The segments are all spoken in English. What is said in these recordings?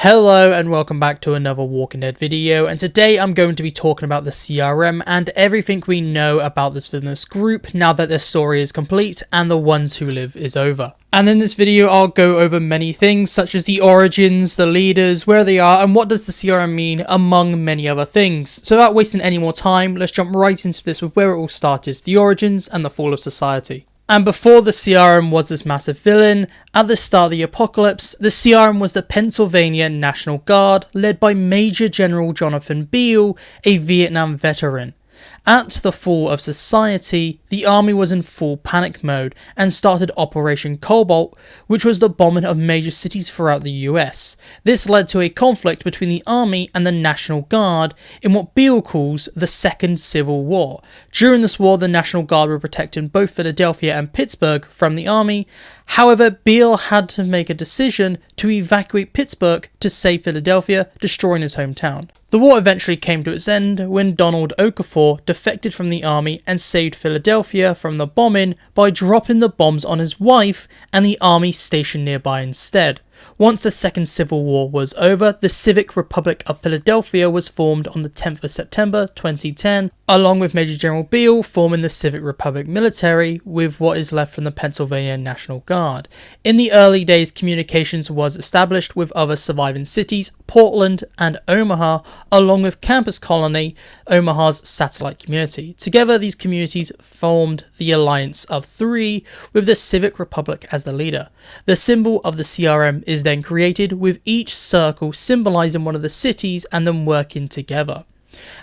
Hello and welcome back to another Walking Dead video, and today I'm going to be talking about the CRM and everything we know about this villainous group now that their story is complete and the ones who live is over. And in this video I'll go over many things such as the origins, the leaders, where they are, and what does the CRM mean, among many other things. So without wasting any more time, let's jump right into this with where it all started, the origins and the fall of society. And before the CRM was this massive villain, at the start of the apocalypse, the CRM was the Pennsylvania National Guard, led by Major General Jonathan Beale, a Vietnam veteran. At the fall of society, the army was in full panic mode and started Operation Cobalt, which was the bombing of major cities throughout the US. This led to a conflict between the army and the National Guard in what Beale calls the Second Civil War. During this war, the National Guard were protecting both Philadelphia and Pittsburgh from the army. However, Beale had to make a decision to evacuate Pittsburgh to save Philadelphia, destroying his hometown. The war eventually came to its end when Donald Okafor defected from the army and saved Philadelphia from the bombing by dropping the bombs on his wife and the army stationed nearby instead. Once the Second Civil War was over, the Civic Republic of Philadelphia was formed on the 10th of September 2010, along with Major General Beale forming the Civic Republic military with what is left from the Pennsylvania National Guard. In the early days, communications was established with other surviving cities, Portland and Omaha, along with Campus Colony, Omaha's satellite community. Together, these communities formed the Alliance of Three, with the Civic Republic as the leader. The symbol of the CRM is then created, with each circle symbolizing one of the cities and them working together.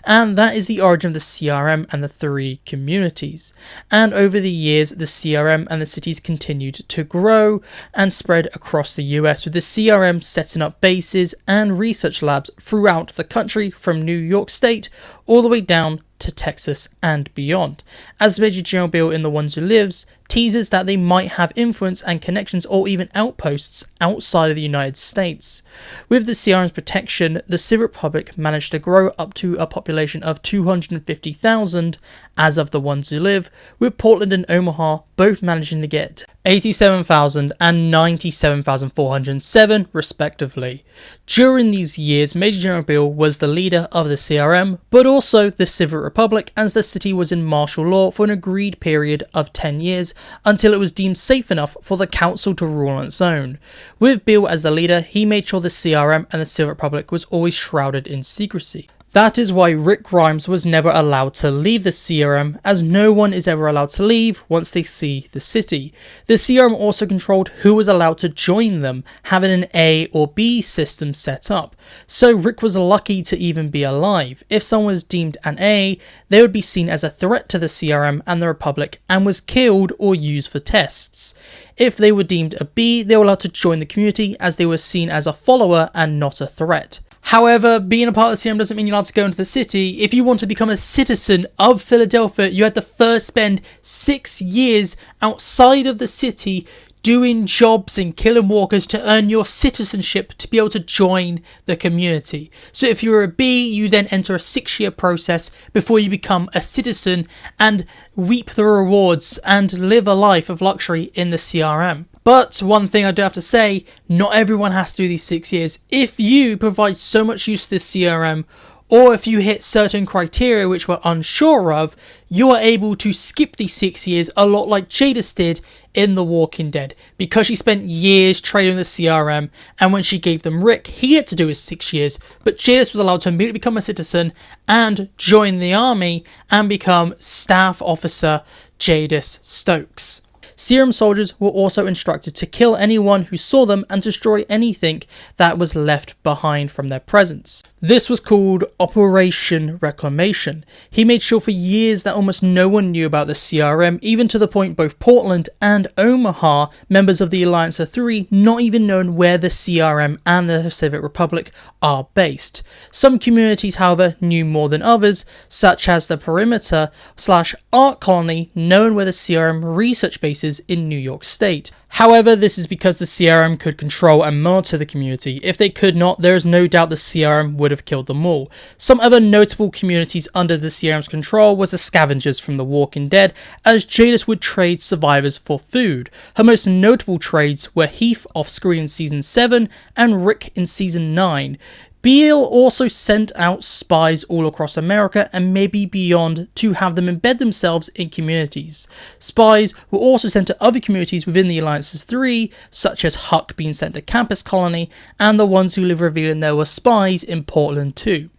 And that is the origin of the CRM and the three communities. And over the years, the CRM and the cities continued to grow and spread across the US, with the CRM setting up bases and research labs throughout the country, from New York State all the way down to Texas and beyond. As Major General Beale in The Ones Who Lives teases that they might have influence and connections or even outposts outside of the United States. With the CRM's protection, the Civic Republic managed to grow up to a population of 250,000 as of The Ones Who Live, with Portland and Omaha both managing to get 87,000 and 97,407 respectively. During these years, Major General Beale was the leader of the CRM, but also the Civic Republic, as the city was in martial law for an agreed period of 10 years until it was deemed safe enough for the council to rule on its own. With Beale as the leader, he made sure the CRM and the Civic Republic was always shrouded in secrecy. That is why Rick Grimes was never allowed to leave the CRM, as no one is ever allowed to leave once they see the city. The CRM also controlled who was allowed to join them, having an A or B system set up. So Rick was lucky to even be alive. If someone was deemed an A, they would be seen as a threat to the CRM and the Republic and was killed or used for tests. If they were deemed a B, they were allowed to join the community, as they were seen as a follower and not a threat. However, being a part of the CRM doesn't mean you're allowed to go into the city. If you want to become a citizen of Philadelphia, you had to first spend 6 years outside of the city doing jobs and killing walkers to earn your citizenship to be able to join the community. So if you were a B, you then enter a 6-year process before you become a citizen and reap the rewards and live a life of luxury in the CRM. But one thing I do have to say, not everyone has to do these 6 years. If you provide so much use to the CRM, or if you hit certain criteria which we're unsure of, you are able to skip these 6 years, a lot like Jadis did in The Walking Dead, because she spent years training the CRM, and when she gave them Rick, he had to do his 6 years, but Jadis was allowed to immediately become a citizen and join the army and become Staff Officer Jadis Stokes. CRM soldiers were also instructed to kill anyone who saw them and destroy anything that was left behind from their presence. This was called Operation Reclamation. He made sure for years that almost no one knew about the CRM, even to the point both Portland and Omaha, members of the Alliance of Three, not even knowing where the CRM and the Civic Republic are based. Some communities, however, knew more than others, such as the Perimeter/Art Colony, knowing where the CRM research base bases in New York State. However, this is because the CRM could control and monitor the community. If they could not, there is no doubt the CRM would have killed them all. Some other notable communities under the CRM's control was the Scavengers from The Walking Dead, as Jadis would trade survivors for food. Her most notable trades were Heath off-screen in Season 7 and Rick in Season 9. Beale also sent out spies all across America and maybe beyond to have them embed themselves in communities. Spies were also sent to other communities within the Alliance's 3, such as Huck being sent to Campus Colony, and the Ones Who Live revealing there were spies in Portland too.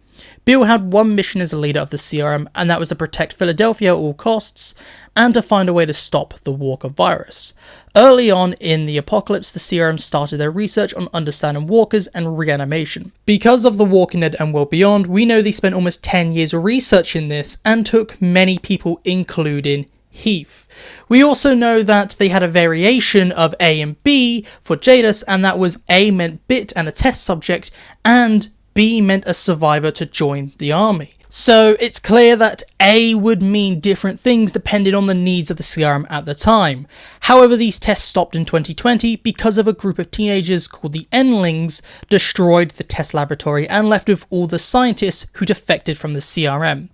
Beale had one mission as a leader of the CRM, and that was to protect Philadelphia at all costs, and to find a way to stop the Walker virus. Early on in the apocalypse, the CRM started their research on understanding walkers and reanimation. Because of The Walking Dead and World Beyond, we know they spent almost 10 years researching this, and took many people, including Heath. We also know that they had a variation of A and B for Jadis, and that was A meant bit and a test subject, and B meant a survivor to join the army. So it's clear that A would mean different things depending on the needs of the CRM at the time. However, these tests stopped in 2020 because of a group of teenagers called the Endlings destroyed the test laboratory and left with all the scientists who defected from the CRM.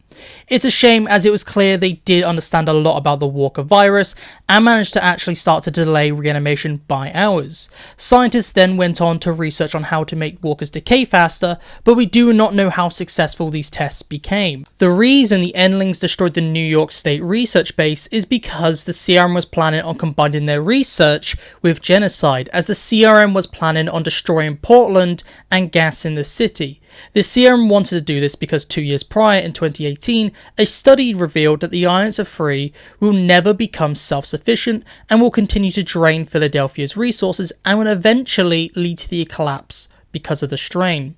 It's a shame, as it was clear they did understand a lot about the Walker virus and managed to actually start to delay reanimation by hours. Scientists then went on to research on how to make walkers decay faster, but we do not know how successful these tests became. The reason the Endlings destroyed the New York State research base is because the CRM was planning on combining their research with genocide, as the CRM was planning on destroying Portland and gassing the city. The CRM wanted to do this because 2 years prior, in 2018, a study revealed that the Alliance of 3 will never become self-sufficient and will continue to drain Philadelphia's resources and will eventually lead to the collapse because of the strain.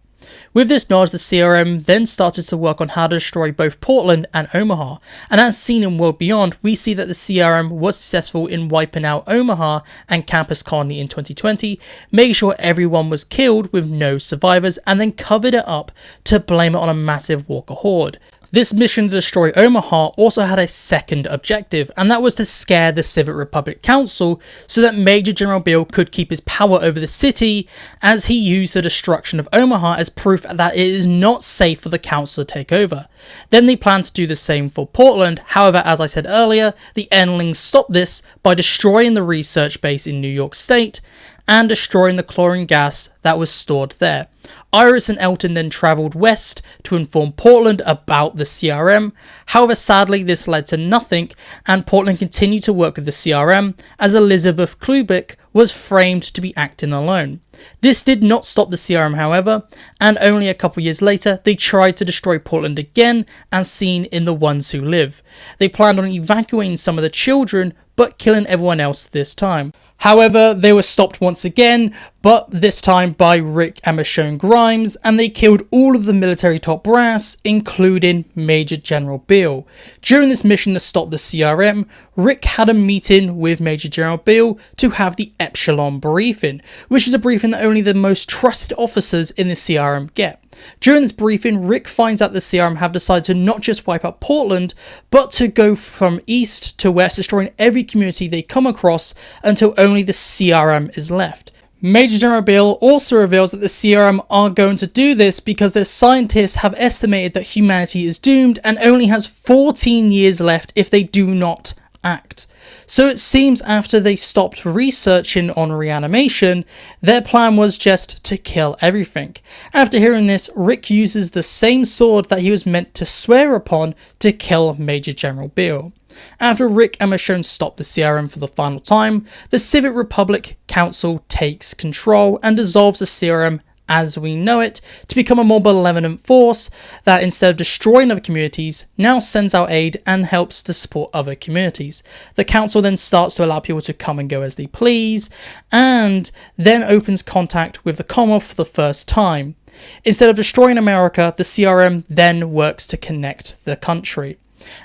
With this knowledge, the CRM then started to work on how to destroy both Portland and Omaha, and as seen in World Beyond, we see that the CRM was successful in wiping out Omaha and Campus Colony in 2020, making sure everyone was killed with no survivors, and then covered it up to blame it on a massive Walker horde. This mission to destroy Omaha also had a second objective, and that was to scare the Civic Republic Council so that Major General Beale could keep his power over the city, as he used the destruction of Omaha as proof that it is not safe for the council to take over. Then they planned to do the same for Portland. However, as I said earlier, the Endlings stopped this by destroying the research base in New York State and destroying the chlorine gas that was stored there. Iris and Elton then travelled west to inform Portland about the CRM. However, sadly, this led to nothing, and Portland continued to work with the CRM, as Elizabeth Klubick was framed to be acting alone. This did not stop the CRM, however, and only a couple years later, they tried to destroy Portland again, as seen in The Ones Who Live. They planned on evacuating some of the children, but killing everyone else this time. However, they were stopped once again, but this time by Rick and Michonne Grimes, and they killed all of the military top brass, including Major General Beale. During this mission to stop the CRM, Rick had a meeting with Major General Beale to have the Epsilon briefing, which is a briefing that only the most trusted officers in the CRM get. During this briefing, Rick finds out the CRM have decided to not just wipe out Portland, but to go from east to west, destroying every community they come across until only the CRM is left. Major General Beale also reveals that the CRM are going to do this because their scientists have estimated that humanity is doomed and only has 14 years left if they do not act. So it seems after they stopped researching on reanimation, their plan was just to kill everything. After hearing this, Rick uses the same sword that he was meant to swear upon to kill Major General Beale. After Rick and Michonne stop the CRM for the final time, the Civic Republic Council takes control and dissolves the CRM as we know it to become a more benevolent force that, instead of destroying other communities, now sends out aid and helps to support other communities. The council then starts to allow people to come and go as they please, and then opens contact with the Commonwealth for the first time. Instead of destroying America, the CRM then works to connect the country.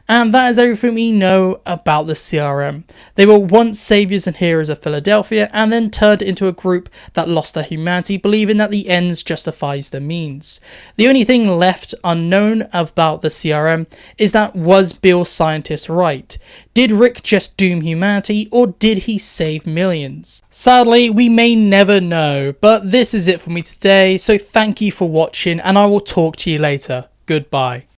And that is everything we know about the CRM. They were once saviors and heroes of Philadelphia and then turned into a group that lost their humanity, believing that the ends justifies the means. The only thing left unknown about the CRM is that, was Bill's scientist right? Did Rick just doom humanity, or did he save millions? Sadly, we may never know, but this is it for me today, so thank you for watching and I will talk to you later. Goodbye.